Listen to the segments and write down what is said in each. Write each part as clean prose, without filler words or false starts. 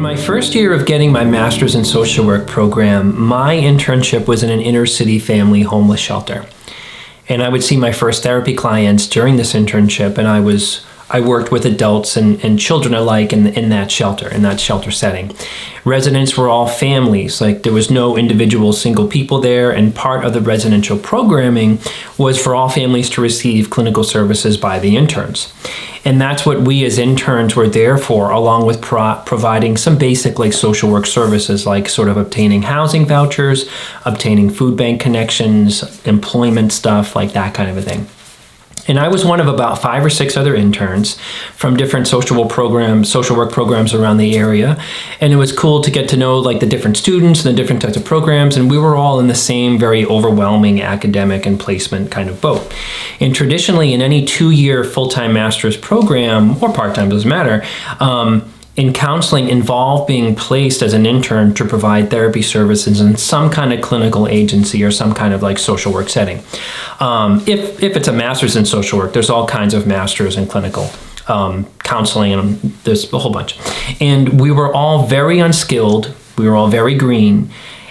my first year of getting my master's in social work program, my internship was in an inner city family homeless shelter. And I would see my first therapy clients during this internship, and I worked with adults and children alike in that shelter setting. Residents were all families, like there was no individual single people there, and part of the residential programming was for all families to receive clinical services by the interns. And that's what we as interns were there for, along with providing some basic like social work services, like sort of obtaining housing vouchers, obtaining food bank connections, employment stuff, like that kind of a thing. And I was one of about 5 or 6 other interns from different social work programs around the area. And it was cool to get to know like the different students and the different types of programs. And we were all in the same very overwhelming academic and placement kind of boat. And traditionally in any 2-year full-time master's program, or part-time, doesn't matter, in counseling involved being placed as an intern to provide therapy services in some kind of clinical agency or some kind of like social work setting. If it's a master's in social work, there's all kinds of masters in clinical counseling, and there's a whole bunch. And we were all very unskilled. We were all very green.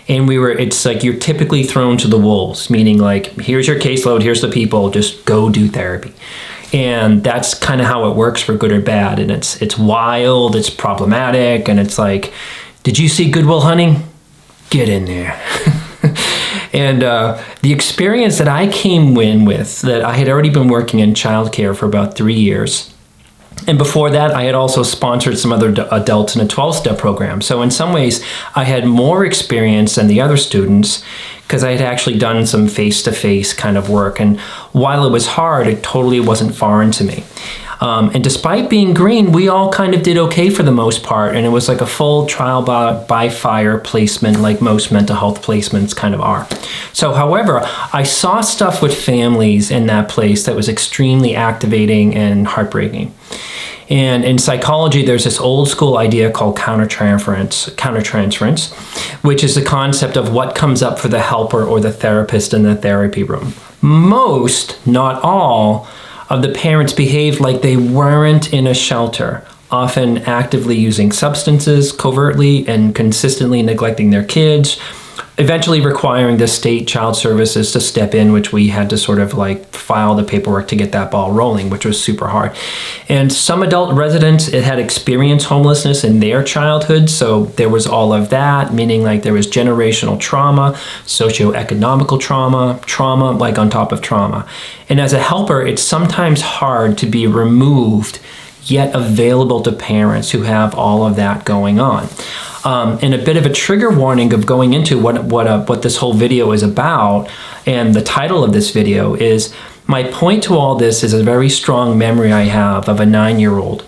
And it's like you're typically thrown to the wolves, meaning like, here's your caseload, here's the people, just go do therapy. And that's kind of how it works for good or bad. And it's wild, it's problematic, and it's like, did you see Good Will Hunting? Get in there. And the experience that I came in with, that I had already been working in childcare for about 3 years. And before that, I had also sponsored some other adults in a 12-step program. So in some ways, I had more experience than the other students because I had actually done some face-to-face kind of work. And while it was hard, it totally wasn't foreign to me. And despite being green, we all kind of did okay for the most part. And it was like a full trial by fire placement, like most mental health placements kind of are. So, however, I saw stuff with families in that place that was extremely activating and heartbreaking. And in psychology, there's this old school idea called countertransference, which is the concept of what comes up for the helper or the therapist in the therapy room. Most, not all, of the parents behaved like they weren't in a shelter, often actively using substances covertly and consistently neglecting their kids, eventually requiring the state child services to step in, which we had to sort of like file the paperwork to get that ball rolling, which was super hard. And some adult residents had experienced homelessness in their childhood, so there was all of that, meaning like there was generational trauma, socioeconomical trauma like on top of trauma. And as a helper, it's sometimes hard to be removed yet available to parents who have all of that going on. And a bit of a trigger warning of going into what this whole video is about, and the title of this video is, my point to all this is a very strong memory I have of a 9-year-old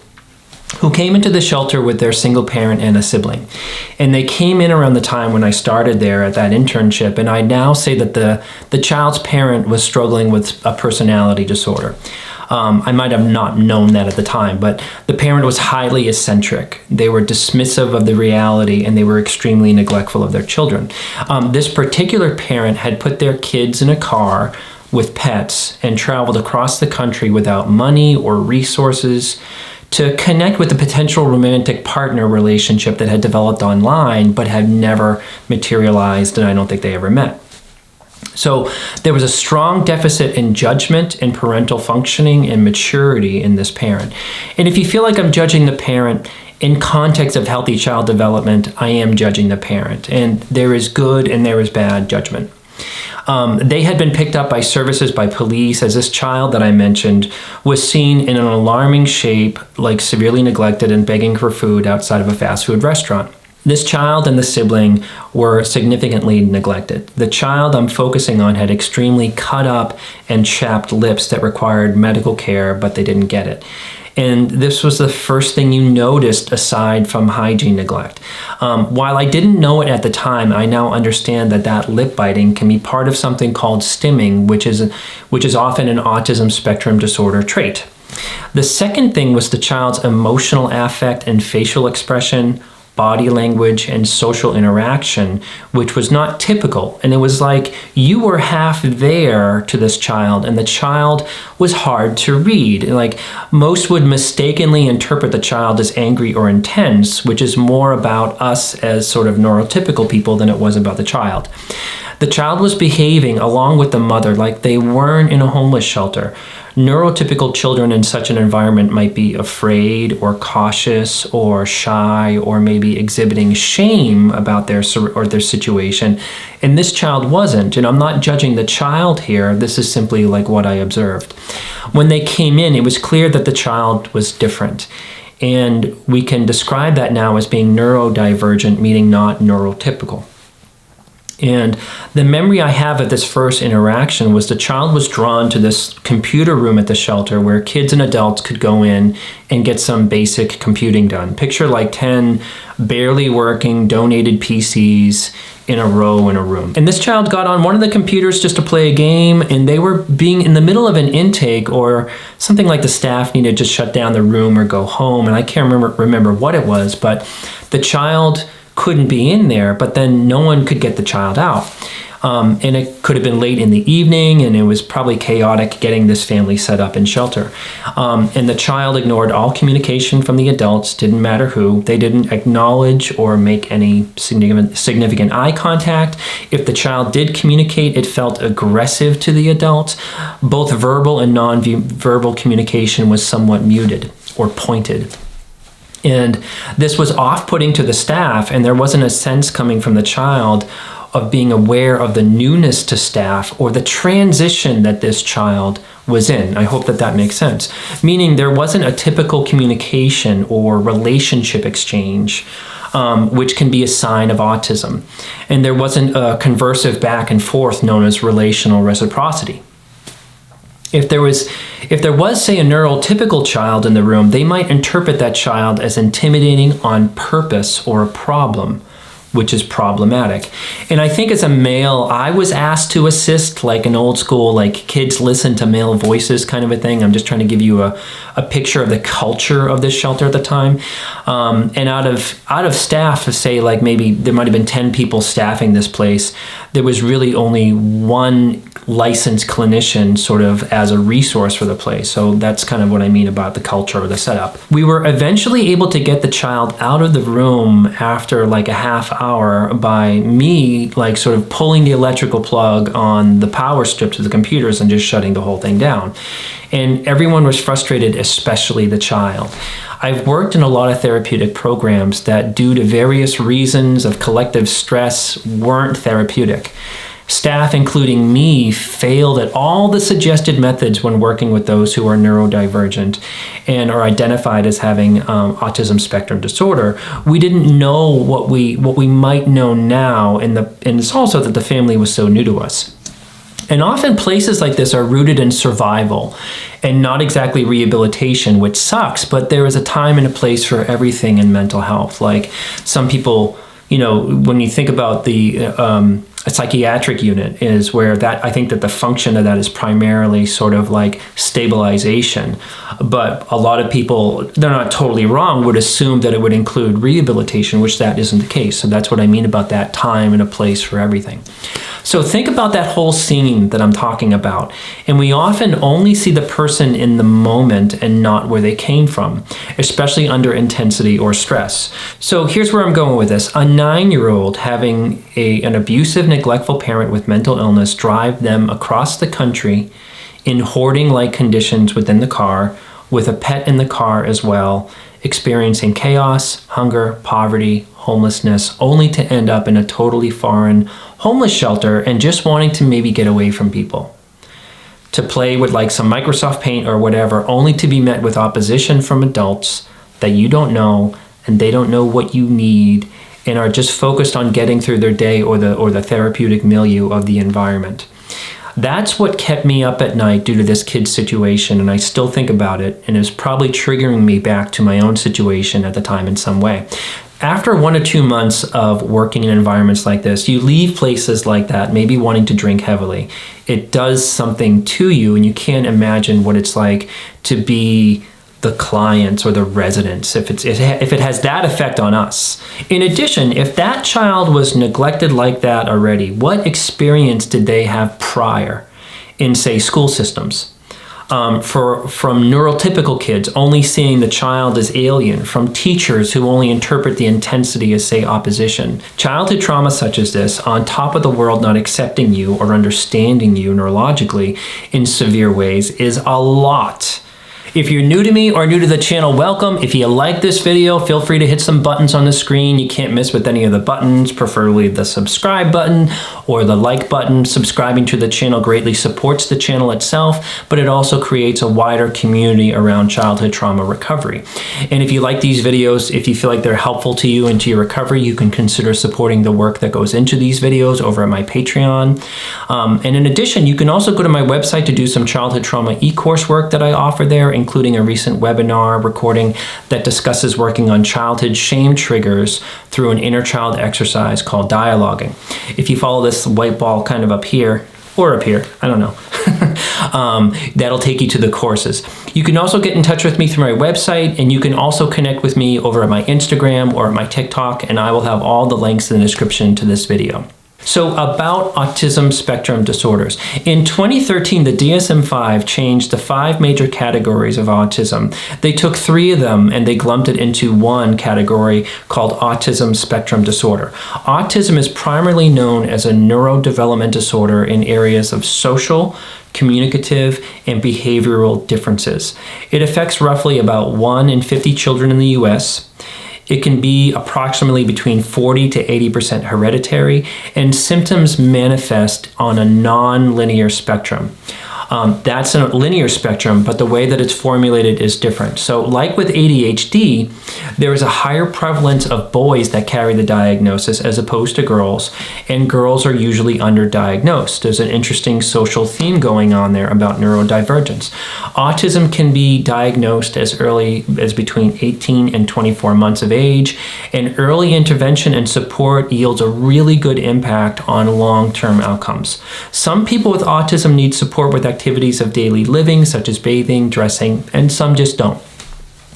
who came into the shelter with their single parent and a sibling. And they came in around the time when I started there at that internship, and I now say that the child's parent was struggling with a personality disorder. I might have not known that at the time, but the parent was highly eccentric. They were dismissive of the reality, and they were extremely neglectful of their children. This particular parent had put their kids in a car with pets and traveled across the country without money or resources to connect with a potential romantic partner relationship that had developed online but had never materialized, and I don't think they ever met. So there was a strong deficit in judgment and parental functioning and maturity in this parent. And if you feel like I'm judging the parent in context of healthy child development, I am judging the parent. And there is good and there is bad judgment. They had been picked up by services by police as this child that I mentioned was seen in an alarming shape, like severely neglected and begging for food outside of a fast food restaurant. This child and the sibling were significantly neglected. The child I'm focusing on had extremely cut up and chapped lips that required medical care, but they didn't get it. And this was the first thing you noticed aside from hygiene neglect. While I didn't know it at the time, I now understand that lip biting can be part of something called stimming, which is often an autism spectrum disorder trait. The second thing was the child's emotional affect and facial expression body language, and social interaction, which was not typical. And it was like you were half there to this child, and the child was hard to read. Like most would mistakenly interpret the child as angry or intense, which is more about us as sort of neurotypical people than it was about the child. The child was behaving along with the mother like they weren't in a homeless shelter. Neurotypical children in such an environment might be afraid or cautious or shy or maybe exhibiting shame about their situation. And this child wasn't. And I'm not judging the child here. This is simply like what I observed. When they came in, it was clear that the child was different. And we can describe that now as being neurodivergent, meaning not neurotypical. And the memory I have of this first interaction was the child was drawn to this computer room at the shelter where kids and adults could go in and get some basic computing done. Picture like 10 barely working donated PCs in a row in a room. And this child got on one of the computers just to play a game, and they were being in the middle of an intake or something like the staff needed to shut down the room or go home. And I can't remember what it was, but the child couldn't be in there, but then no one could get the child out. And it could have been late in the evening, and it was probably chaotic getting this family set up in shelter. And the child ignored all communication from the adults, didn't matter who. They didn't acknowledge or make any significant eye contact. If the child did communicate, it felt aggressive to the adults. Both verbal and non-verbal communication was somewhat muted or pointed. And this was off-putting to the staff, and there wasn't a sense coming from the child of being aware of the newness to staff or the transition that this child was in. I hope that makes sense. Meaning there wasn't a typical communication or relationship exchange, which can be a sign of autism. And there wasn't a conversive back and forth known as relational reciprocity. If there was, say, a neurotypical child in the room, they might interpret that child as intimidating on purpose or a problem, which is problematic. And I think as a male, I was asked to assist like an old school, like kids listen to male voices kind of a thing. I'm just trying to give you a picture of the culture of this shelter at the time. And out of staff, say like maybe there might have been 10 people staffing this place, there was really only one licensed clinician sort of as a resource for the place. So that's kind of what I mean about the culture or the setup. We were eventually able to get the child out of the room after like a half hour by me like sort of pulling the electrical plug on the power strip to the computers and just shutting the whole thing down. And everyone was frustrated, especially the child. I've worked in a lot of therapeutic programs that, due to various reasons of collective stress, weren't therapeutic. Staff, including me, failed at all the suggested methods when working with those who are neurodivergent and are identified as having autism spectrum disorder. We didn't know what we might know now, and it's also that the family was so new to us. And often places like this are rooted in survival and not exactly rehabilitation, which sucks, but there is a time and a place for everything in mental health. Like some people, when you think about the a psychiatric unit is where that, I think that the function of that is primarily sort of like stabilization. But a lot of people, they're not totally wrong, would assume that it would include rehabilitation, which that isn't the case. So that's what I mean about that time and a place for everything. So think about that whole scene that I'm talking about. And we often only see the person in the moment and not where they came from, especially under intensity or stress. So here's where I'm going with this. A 9-year-old having an abusive, neglectful parent with mental illness drive them across the country in hoarding-like conditions within the car, with a pet in the car as well, experiencing chaos, hunger, poverty, homelessness, only to end up in a totally foreign homeless shelter and just wanting to maybe get away from people. To play with like some Microsoft Paint or whatever, only to be met with opposition from adults that you don't know, and they don't know what you need, and are just focused on getting through their day or the therapeutic milieu of the environment. That's what kept me up at night due to this kid's situation, and I still think about it, and is probably triggering me back to my own situation at the time in some way. After 1 or 2 months of working in environments like this, you leave places like that, maybe wanting to drink heavily. It does something to you, and you can't imagine what it's like to be the clients or the residents, if it has that effect on us. In addition, if that child was neglected like that already, what experience did they have prior in, say, school systems? From neurotypical kids only seeing the child as alien, from teachers who only interpret the intensity as, say, opposition. Childhood trauma such as this, on top of the world not accepting you or understanding you neurologically in severe ways, is a lot. If you're new to me or new to the channel, welcome. If you like this video, feel free to hit some buttons on the screen. You can't miss with any of the buttons, preferably the subscribe button or the like button. Subscribing to the channel greatly supports the channel itself, but it also creates a wider community around childhood trauma recovery. And if you like these videos, if you feel like they're helpful to you and to your recovery, you can consider supporting the work that goes into these videos over at my Patreon. And in addition, you can also go to my website to do some childhood trauma e-course work that I offer there, including a recent webinar recording that discusses working on childhood shame triggers through an inner child exercise called dialoguing. If you follow this white ball kind of up here, or up here, I don't know, that'll take you to the courses. You can also get in touch with me through my website, and you can also connect with me over at my Instagram or at my TikTok, and I will have all the links in the description to this video. So about autism spectrum disorders. In 2013, the DSM-5 changed the 5 major categories of autism. They took 3 of them and they lumped it into one category called autism spectrum disorder. Autism is primarily known as a neurodevelopment disorder in areas of social, communicative, and behavioral differences. It affects roughly about 1 in 50 children in the US. It can be approximately between 40 to 80% hereditary, and symptoms manifest on a non-linear spectrum. That's a linear spectrum, but the way that it's formulated is different. So like with ADHD, there is a higher prevalence of boys that carry the diagnosis as opposed to girls, and girls are usually underdiagnosed. There's an interesting social theme going on there about neurodivergence. Autism can be diagnosed as early as between 18 and 24 months of age, and early intervention and support yields a really good impact on long-term outcomes. Some people with autism need support with activities of daily living, such as bathing, dressing, and some just don't.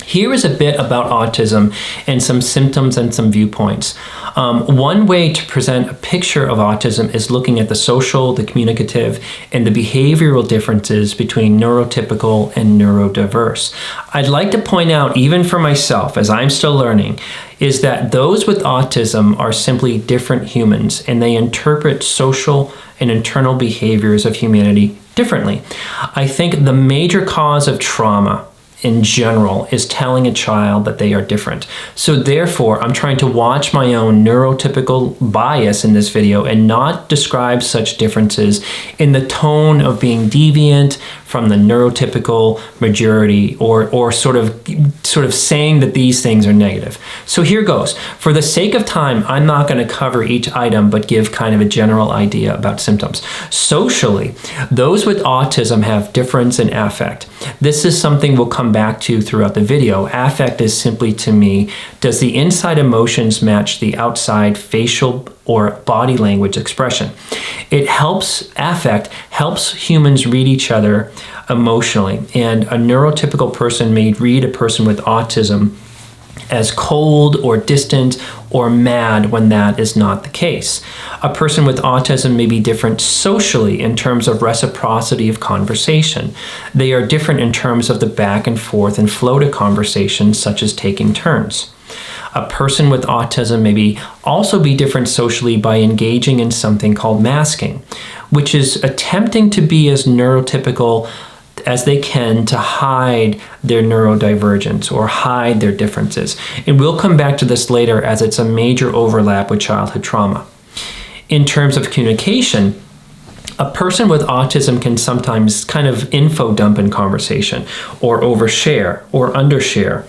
Here is a bit about autism and some symptoms and some viewpoints. One way to present a picture of autism is looking at the social, the communicative, and the behavioral differences between neurotypical and neurodiverse. I'd like to point out, even for myself, as I'm still learning, is that those with autism are simply different humans, and they interpret social and internal behaviors of humanity differently. I think the major cause of trauma in general is telling a child that they are different. So therefore, I'm trying to watch my own neurotypical bias in this video and not describe such differences in the tone of being deviant from the neurotypical majority, or sort of saying that these things are negative. So here goes. For the sake of time, I'm not going to cover each item, but give kind of a general idea about symptoms. Socially, those with autism have difference in affect. This is something we'll come back to throughout the video. Affect is simply, to me, does the inside emotions match the outside facial or body language expression? Affect helps humans read each other emotionally, and a neurotypical person may read a person with autism as cold or distant or mad when that is not the case. A person with autism may be different socially in terms of reciprocity of conversation. They are different in terms of the back and forth and flow to conversations, such as taking turns. A person with autism may also be different socially by engaging in something called masking, which is attempting to be as neurotypical as they can to hide their neurodivergence or hide their differences. And we'll come back to this later, as it's a major overlap with childhood trauma. In terms of communication, a person with autism can sometimes kind of info dump in conversation, or overshare or undershare,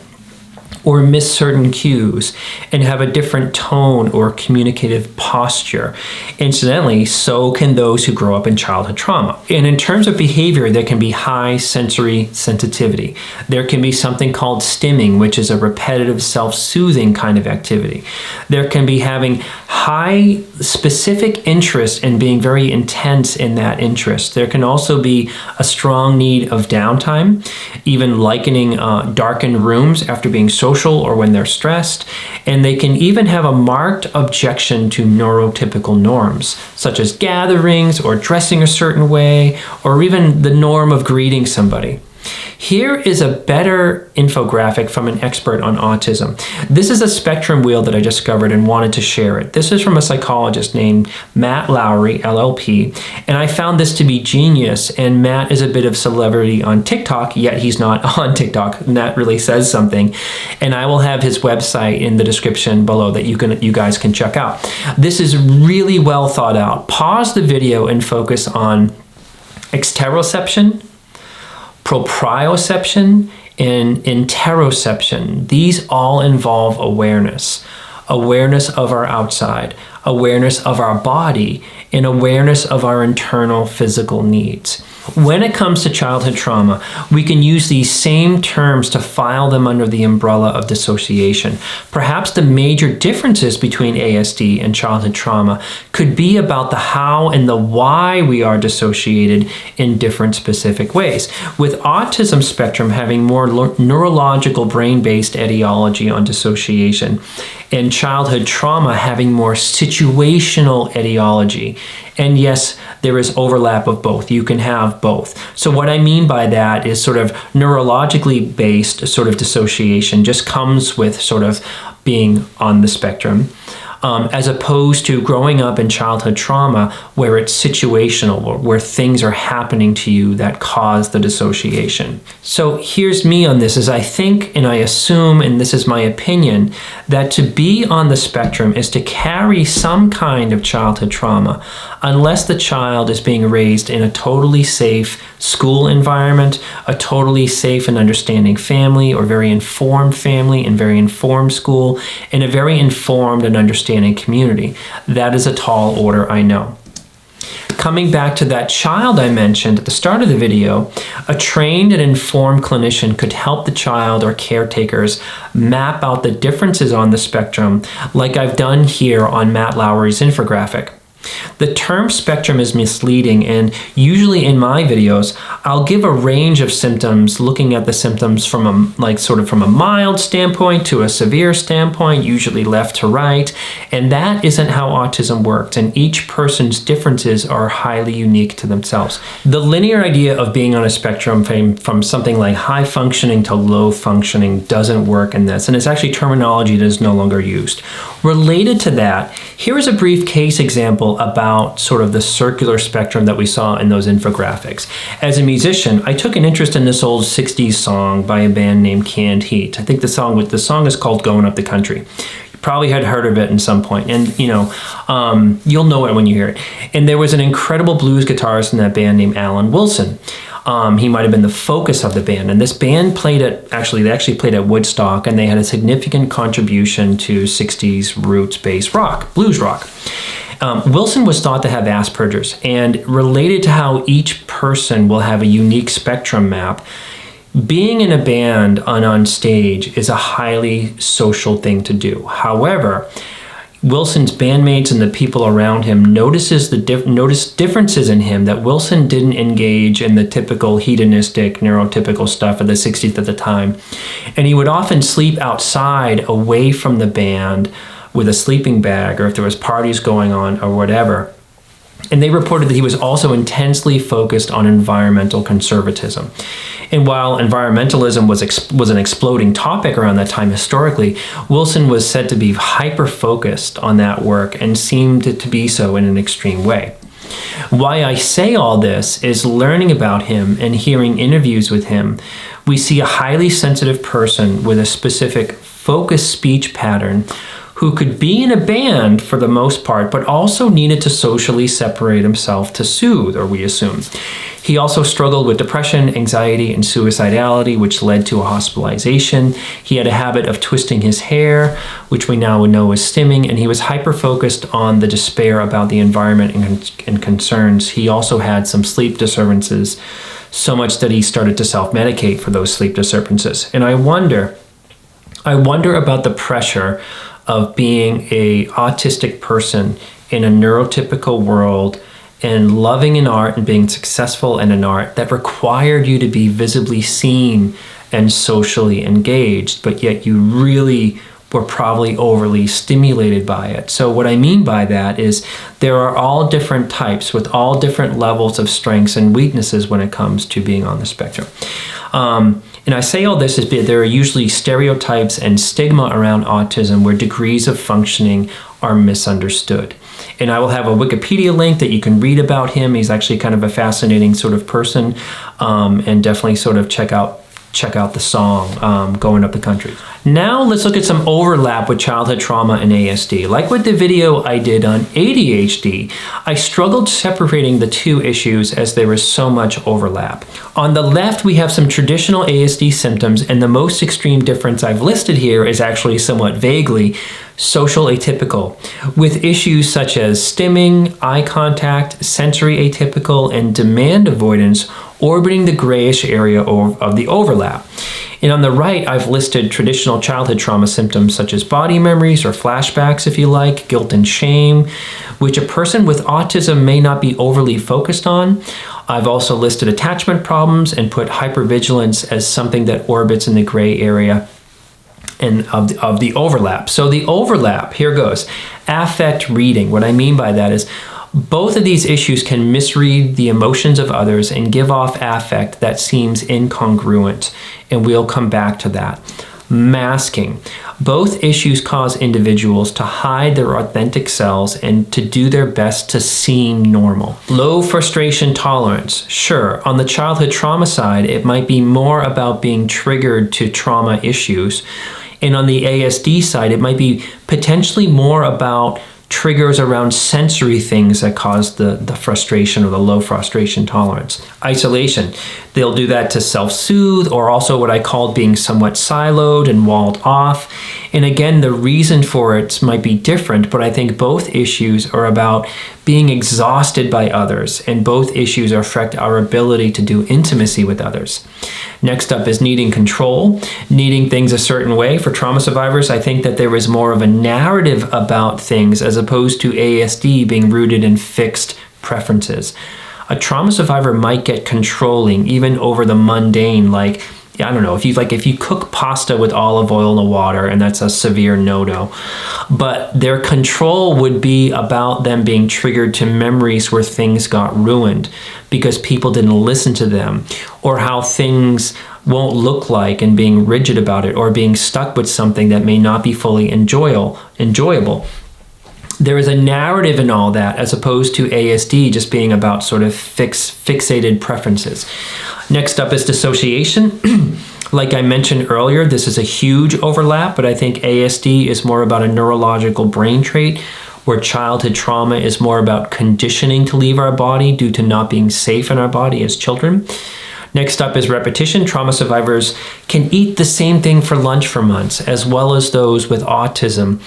or miss certain cues and have a different tone or communicative posture. Incidentally, so can those who grow up in childhood trauma. And in terms of behavior, there can be high sensory sensitivity. There can be something called stimming, which is a repetitive self-soothing kind of activity. There can be having high specific interest and being very intense in that interest. There can also be a strong need of downtime, even likening darkened rooms after being social or when they're stressed. And they can even have a marked objection to neurotypical norms, such as gatherings or dressing a certain way, or even the norm of greeting somebody. Here is a better infographic from an expert on autism. This is a spectrum wheel that I discovered and wanted to share it. This is from a psychologist named Matt Lowry, LLP, and I found this to be genius. And Matt is a bit of celebrity on TikTok, yet he's not on TikTok, and that really says something. And I will have his website in the description below that you guys can check out. This is really well thought out. Pause the video and focus on exteroception, proprioception, and interoception. These all involve awareness. Awareness of our outside, awareness of our body, and awareness of our internal physical needs. When it comes to childhood trauma, we can use these same terms to file them under the umbrella of dissociation. Perhaps the major differences between ASD and childhood trauma could be about the how and the why we are dissociated in different specific ways, with autism spectrum having more neurological brain-based etiology on dissociation, and childhood trauma having more situational etiology. And yes, there is overlap of both. You can have both. So what I mean by that is sort of neurologically based sort of dissociation just comes with sort of being on the spectrum, as opposed to growing up in childhood trauma where it's situational, where things are happening to you that cause the dissociation. So here's me on this, is I think and I assume, and this is my opinion, that to be on the spectrum is to carry some kind of childhood trauma unless the child is being raised in a totally safe school environment, a totally safe and understanding family, or very informed family and very informed school, and a very informed and understanding community. That is a tall order, I know. Coming back to that child I mentioned at the start of the video, a trained and informed clinician could help the child or caretakers map out the differences on the spectrum, like I've done here on Matt Lowry's infographic. The term spectrum is misleading, and usually in my videos, I'll give a range of symptoms, looking at the symptoms from a mild standpoint to a severe standpoint, usually left to right, and that isn't how autism works, and each person's differences are highly unique to themselves. The linear idea of being on a spectrum from something like high functioning to low functioning doesn't work in this, and it's actually terminology that is no longer used. Related to that, here is a brief case example about sort of the circular spectrum that we saw in those infographics. As a musician, I took an interest in this old 60s song by a band named Canned Heat. I think the song is called Going Up the Country. You probably had heard of it at some point, and you'll know it when you hear it. And there was an incredible blues guitarist in that band named Alan Wilson. He might have been the focus of the band, and this band they actually played at Woodstock, and they had a significant contribution to 60s roots-based rock, blues rock. Wilson was thought to have Asperger's, and related to how each person will have a unique spectrum map, being in a band and on stage is a highly social thing to do. However, Wilson's bandmates and the people around him noticed differences in him, that Wilson didn't engage in the typical hedonistic, neurotypical stuff of the 60s at the time. And he would often sleep outside away from the band with a sleeping bag, or if there was parties going on or whatever. And they reported that he was also intensely focused on environmental conservatism. And while environmentalism was an exploding topic around that time historically, Wilson was said to be hyper-focused on that work and seemed to be so in an extreme way. Why I say all this is learning about him and hearing interviews with him, we see a highly sensitive person with a specific focused speech pattern who could be in a band for the most part, but also needed to socially separate himself to soothe, or we assume. He also struggled with depression, anxiety, and suicidality, which led to a hospitalization. He had a habit of twisting his hair, which we now know is stimming, and he was hyper-focused on the despair about the environment and concerns. He also had some sleep disturbances, so much that he started to self-medicate for those sleep disturbances. And I wonder about the pressure of being an autistic person in a neurotypical world and loving in art and being successful in an art that required you to be visibly seen and socially engaged, but yet you really were probably overly stimulated by it. So what I mean by that is there are all different types with all different levels of strengths and weaknesses when it comes to being on the spectrum. And I say all this is because there are usually stereotypes and stigma around autism where degrees of functioning are misunderstood. And I will have a Wikipedia link that you can read about him. He's actually kind of a fascinating sort of person, and definitely sort of check out the song, Going Up the Country. Now let's look at some overlap with childhood trauma and ASD. Like with the video I did on ADHD, I struggled separating the two issues as there was so much overlap. On the left, we have some traditional ASD symptoms, and the most extreme difference I've listed here is actually somewhat vaguely social atypical, with issues such as stimming, eye contact, sensory atypical, and demand avoidance orbiting the grayish area of the overlap. And on the right, I've listed traditional childhood trauma symptoms such as body memories or flashbacks, if you like, guilt and shame, which a person with autism may not be overly focused on. I've also listed attachment problems and put hypervigilance as something that orbits in the gray area and of the overlap. So the overlap, here goes. Affect reading. What I mean by that is both of these issues can misread the emotions of others and give off affect that seems incongruent, and we'll come back to that. Masking. Both issues cause individuals to hide their authentic selves and to do their best to seem normal. Low frustration tolerance. Sure, on the childhood trauma side, it might be more about being triggered to trauma issues. And on the ASD side, it might be potentially more about triggers around sensory things that cause the frustration or the low frustration tolerance. Isolation. They'll do that to self-soothe, or also what I called being somewhat siloed and walled off. And again, the reason for it might be different, but I think both issues are about being exhausted by others, and both issues affect our ability to do intimacy with others. Next up is needing control, needing things a certain way. For trauma survivors, I think that there is more of a narrative about things as opposed to ASD being rooted in fixed preferences. A trauma survivor might get controlling even over the mundane, like, I don't know, if you cook pasta with olive oil in the water, and that's a severe no-no. But their control would be about them being triggered to memories where things got ruined because people didn't listen to them, or how things won't look like, and being rigid about it, or being stuck with something that may not be fully enjoyable. There is a narrative in all that, as opposed to ASD just being about sort of fixated preferences. Next up is dissociation. Like I mentioned earlier, this is a huge overlap, but I think ASD is more about a neurological brain trait, where childhood trauma is more about conditioning to leave our body due to not being safe in our body as children. Next up is repetition. Trauma survivors can eat the same thing for lunch for months, as well as those with autism.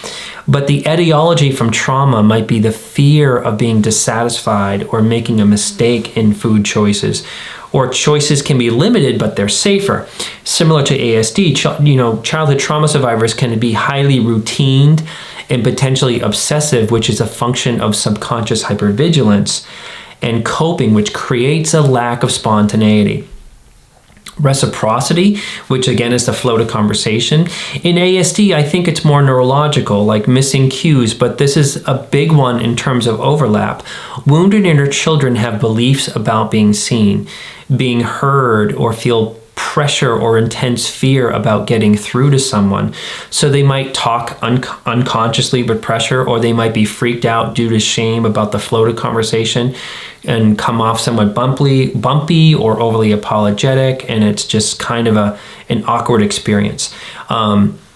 But the etiology from trauma might be the fear of being dissatisfied or making a mistake in food choices. Or choices can be limited, but they're safer. Similar to ASD, childhood trauma survivors can be highly routined and potentially obsessive, which is a function of subconscious hypervigilance and coping, which creates a lack of spontaneity. Reciprocity, which again is the flow to conversation. In ASD, I think it's more neurological, like missing cues, but this is a big one in terms of overlap. Wounded inner children have beliefs about being seen, being heard, or feel pressure or intense fear about getting through to someone. So they might talk unconsciously with pressure, or they might be freaked out due to shame about the flow of conversation and come off somewhat bumpy or overly apologetic, and it's just kind of an awkward experience.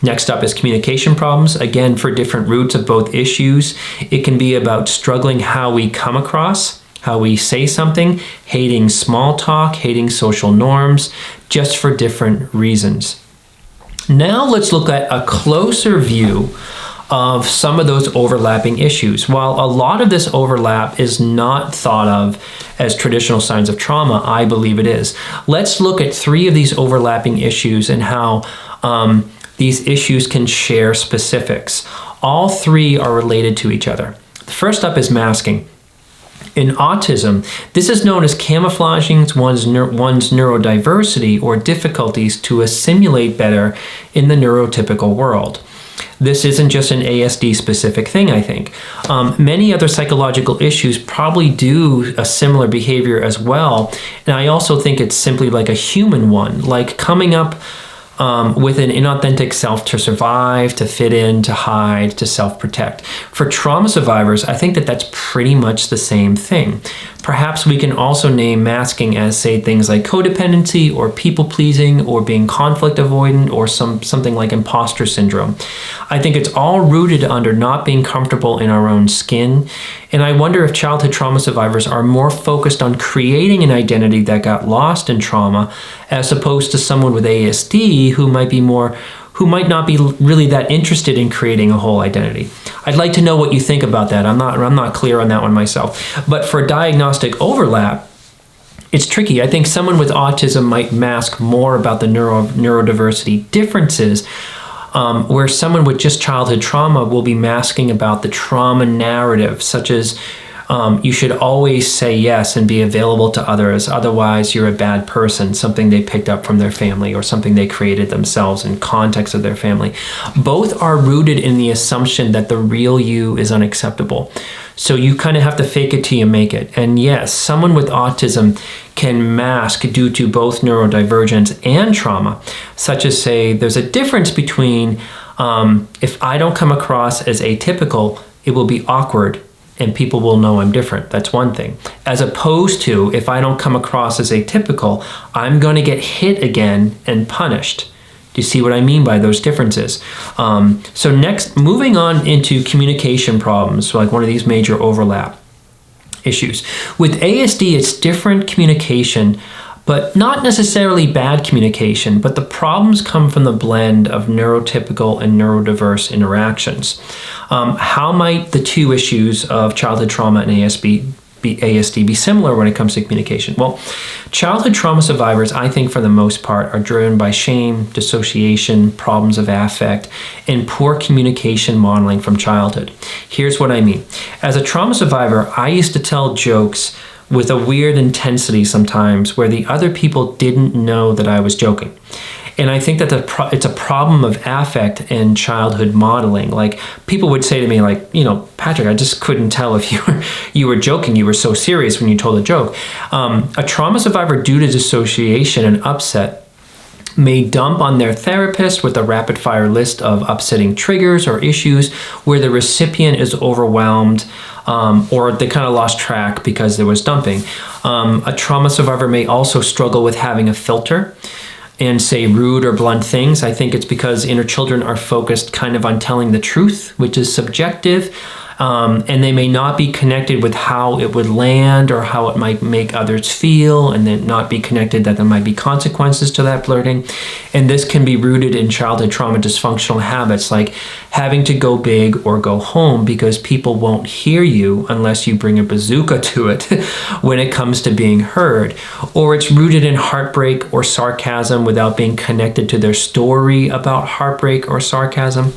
Next up is communication problems. Again, for different roots of both issues, it can be about struggling how we come across, how we say something, hating small talk, hating social norms, just for different reasons. Now let's look at a closer view of some of those overlapping issues. While a lot of this overlap is not thought of as traditional signs of trauma, I believe it is. Let's look at 3 of these overlapping issues and how these issues can share specifics. All 3 are related to each other. The first up is masking. In autism, this is known as camouflaging one's neurodiversity or difficulties to assimilate better in the neurotypical world. This isn't just an ASD specific thing, I think. Many other psychological issues probably do a similar behavior as well. And I also think it's simply like a human one, like coming up with an inauthentic self to survive, to fit in, to hide, to self-protect. For trauma survivors, I think that that's pretty much the same thing. Perhaps we can also name masking as, say, things like codependency or people-pleasing or being conflict avoidant or something like imposter syndrome. I think it's all rooted under not being comfortable in our own skin. And I wonder if childhood trauma survivors are more focused on creating an identity that got lost in trauma as opposed to someone with ASD who might not be really that interested in creating a whole identity. I'd like to know what you think about that. I'm not clear on that one myself. But for diagnostic overlap, it's tricky. I think someone with autism might mask more about the neurodiversity differences, where someone with just childhood trauma will be masking about the trauma narrative, such as you should always say yes and be available to others, otherwise you're a bad person, something they picked up from their family or something they created themselves in context of their family. Both are rooted in the assumption that the real you is unacceptable. So you kind of have to fake it till you make it. And yes, someone with autism can mask due to both neurodivergence and trauma, such as, say, there's a difference between if I don't come across as atypical, it will be awkward and people will know I'm different. That's one thing. As opposed to, if I don't come across as atypical, I'm going to get hit again and punished. Do you see what I mean by those differences? So next, moving on into communication problems, so like one of these major overlap issues. With ASD, it's different communication, but not necessarily bad communication, but the problems come from the blend of neurotypical and neurodiverse interactions. How might the 2 issues of childhood trauma and ASD be similar when it comes to communication? Well, childhood trauma survivors, I think for the most part, are driven by shame, dissociation, problems of affect, and poor communication modeling from childhood. Here's what I mean. As a trauma survivor, I used to tell jokes with a weird intensity sometimes where the other people didn't know that I was joking. And I think that it's a problem of affect and childhood modeling. Like, people would say to me, like, Patrick, I just couldn't tell if you were joking. You were so serious when you told a joke. A trauma survivor, due to dissociation and upset, may dump on their therapist with a rapid-fire list of upsetting triggers or issues where the recipient is overwhelmed, or they kind of lost track because there was dumping. A trauma survivor may also struggle with having a filter and say rude or blunt things. I think it's because inner children are focused kind of on telling the truth, which is subjective, and they may not be connected with how it would land or how it might make others feel, and then not be connected that there might be consequences to that blurting. And this can be rooted in childhood trauma dysfunctional habits like having to go big or go home because people won't hear you unless you bring a bazooka to it when it comes to being heard. Or it's rooted in heartbreak or sarcasm without being connected to their story about heartbreak or sarcasm.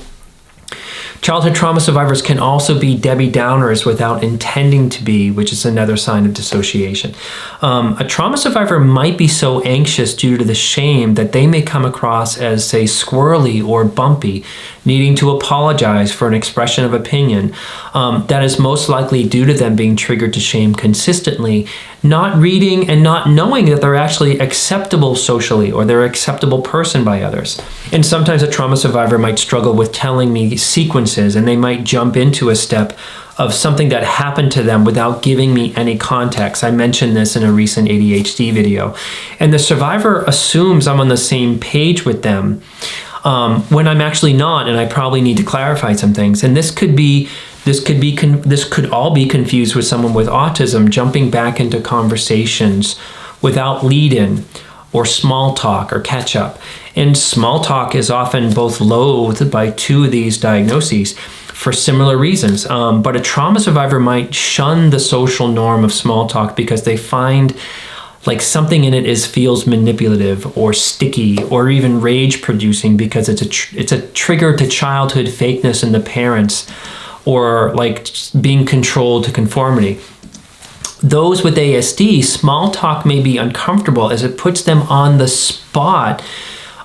Childhood trauma survivors can also be Debbie Downers without intending to be, which is another sign of dissociation. A trauma survivor might be so anxious due to the shame that they may come across as, say, squirrely or bumpy, needing to apologize for an expression of opinion. That is most likely due to them being triggered to shame consistently, not reading and not knowing that they're actually acceptable socially or they're an acceptable person by others. And sometimes a trauma survivor might struggle with telling me sequences, and they might jump into a step of something that happened to them without giving me any context. I mentioned this in a recent ADHD video. And the survivor assumes I'm on the same page with them when I'm actually not, and I probably need to clarify some things. And this could all be confused with someone with autism jumping back into conversations without lead-in or small talk or catch-up. And small talk is often both loathed by two of these diagnoses for similar reasons. But a trauma survivor might shun the social norm of small talk because they find like something in it feels manipulative or sticky or even rage-producing because it's a trigger to childhood fakeness in the parents, or like being controlled to conformity. Those with ASD, small talk may be uncomfortable as it puts them on the spot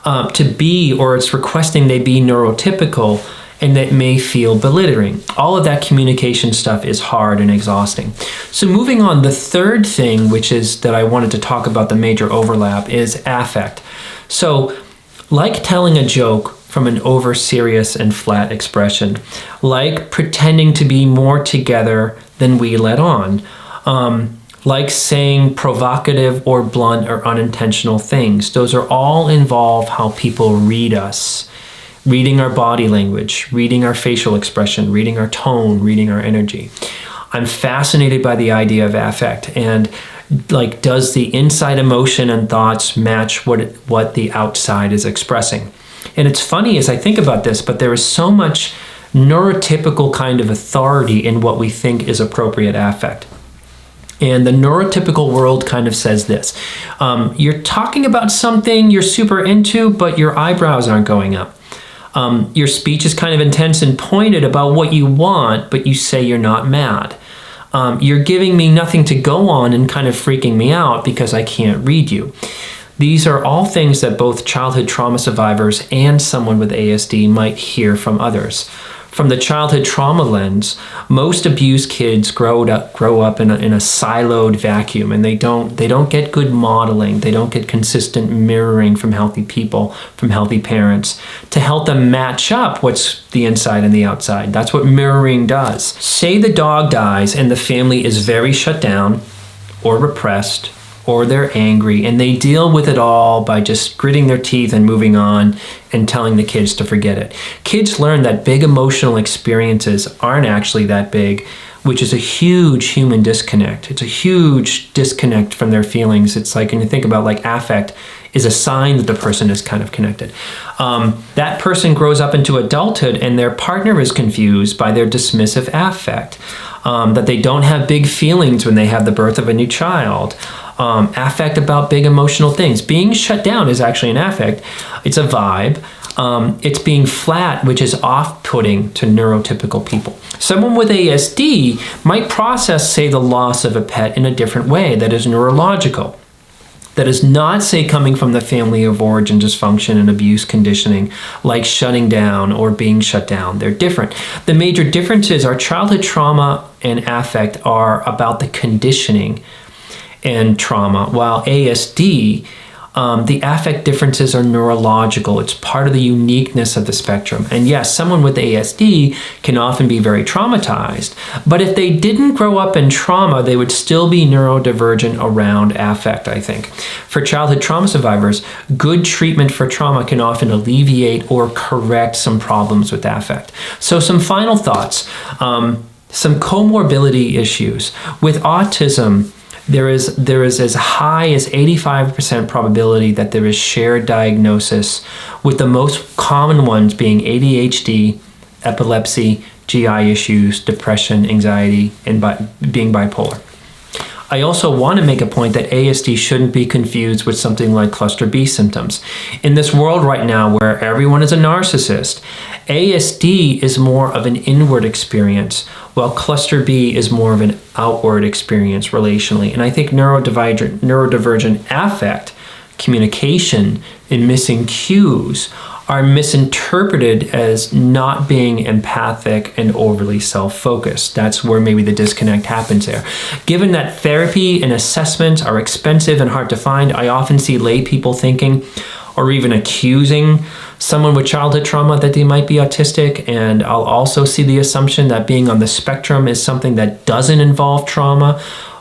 to be, or it's requesting they be neurotypical, and that may feel belittling. All of that communication stuff is hard and exhausting. So moving on, the third thing, which is that I wanted to talk about, the major overlap, is affect. So like telling a joke from an over-serious and flat expression, like pretending to be more together than we let on, like saying provocative or blunt or unintentional things. Those are all involve how people read us, reading our body language, reading our facial expression, reading our tone, reading our energy. I'm fascinated by the idea of affect, and like, does the inside emotion and thoughts match what the outside is expressing? And it's funny as I think about this, but there is so much neurotypical kind of authority in what we think is appropriate affect. And the neurotypical world kind of says this. You're talking about something you're super into, but your eyebrows aren't going up. Your speech is kind of intense and pointed about what you want, but you say you're not mad. You're giving me nothing to go on and kind of freaking me out because I can't read you. These are all things that both childhood trauma survivors and someone with ASD might hear from others. From the childhood trauma lens, most abused kids grow up in a siloed vacuum, and they don't get good modeling. They don't get consistent mirroring from healthy people, from healthy parents, to help them match up what's the inside and the outside. That's what mirroring does. Say the dog dies and the family is very shut down or repressed, or they're angry, and they deal with it all by just gritting their teeth and moving on and telling the kids to forget it. Kids learn that big emotional experiences aren't actually that big, which is a huge human disconnect. It's a huge disconnect from their feelings. It's like, when you think about like affect is a sign that the person is kind of connected. That person grows up into adulthood and their partner is confused by their dismissive affect, that they don't have big feelings when they have the birth of a new child. Affect about big emotional things. Being shut down is actually an affect. It's a vibe. It's being flat, which is off-putting to neurotypical people. Someone with ASD might process, say, the loss of a pet in a different way that is neurological. That is not, say, coming from the family of origin dysfunction and abuse conditioning, like shutting down or being shut down. They're different. The major differences are childhood trauma and affect are about the conditioning and trauma, while ASD, the affect differences are neurological. It's part of the uniqueness of the spectrum. And yes, someone with ASD can often be very traumatized, but if they didn't grow up in trauma, they would still be neurodivergent around affect, I think. For childhood trauma survivors, good treatment for trauma can often alleviate or correct some problems with affect. So some final thoughts, some comorbidity issues. With autism, there is as high as 85% probability that there is shared diagnosis, with the most common ones being ADHD, epilepsy, GI issues, depression, anxiety, and being bipolar. I also want to make a point that ASD shouldn't be confused with something like cluster B symptoms. In this world right now where everyone is a narcissist, ASD is more of an inward experience, while cluster B is more of an outward experience relationally. And I think neurodivergent affect, communication, and missing cues are misinterpreted as not being empathic and overly self-focused. That's where maybe the disconnect happens there. Given that therapy and assessments are expensive and hard to find, I often see lay people thinking or even accusing someone with childhood trauma that they might be autistic, and I'll also see the assumption that being on the spectrum is something that doesn't involve trauma.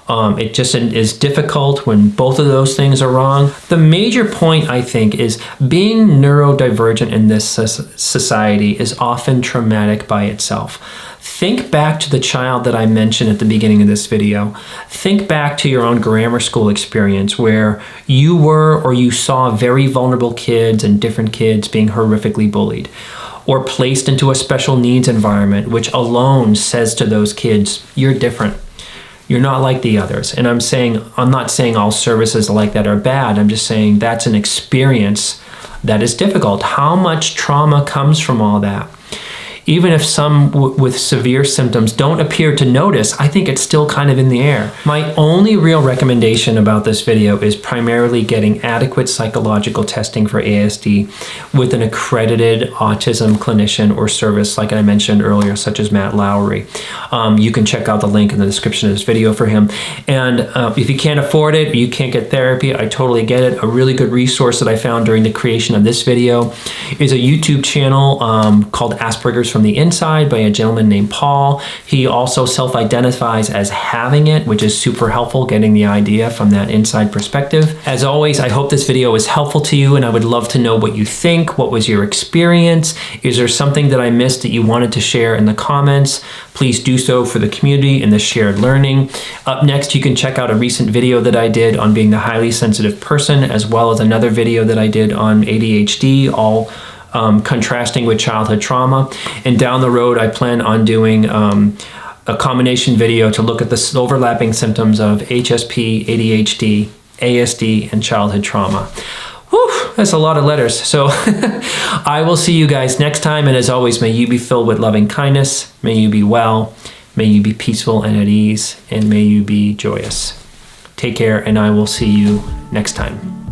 It just is difficult when both of those things are wrong. The major point, I think, is being neurodivergent in this society is often traumatic by itself. Think back to the child that I mentioned at the beginning of this video. Think back to your own grammar school experience where you were or you saw very vulnerable kids and different kids being horrifically bullied, or placed into a special needs environment, which alone says to those kids, you're different. You're not like the others. And I'm not saying all services like that are bad. I'm just saying that's an experience that is difficult. How much trauma comes from all that? Even if some with severe symptoms don't appear to notice, I think it's still kind of in the air. My only real recommendation about this video is primarily getting adequate psychological testing for ASD with an accredited autism clinician or service like I mentioned earlier, such as Matt Lowry. You can check out the link in the description of this video for him. And if you can't afford it or you can't get therapy, I totally get it. A really good resource that I found during the creation of this video is a YouTube channel called Asperger's from the Inside by a gentleman named Paul. He also self-identifies as having it, which is super helpful, getting the idea from that inside perspective. As always, I hope this video was helpful to you, and I would love to know what you think. What was your experience? Is there something that I missed that you wanted to share in the comments? Please do so for the community and the shared learning. Up next, you can check out a recent video that I did on being the highly sensitive person, as well as another video that I did on ADHD, all contrasting with childhood trauma. And down the road, I plan on doing a combination video to look at the overlapping symptoms of HSP, ADHD, ASD, and childhood trauma. Whew, that's a lot of letters. So I will see you guys next time. And as always, may you be filled with loving kindness. May you be well. May you be peaceful and at ease. And may you be joyous. Take care, and I will see you next time.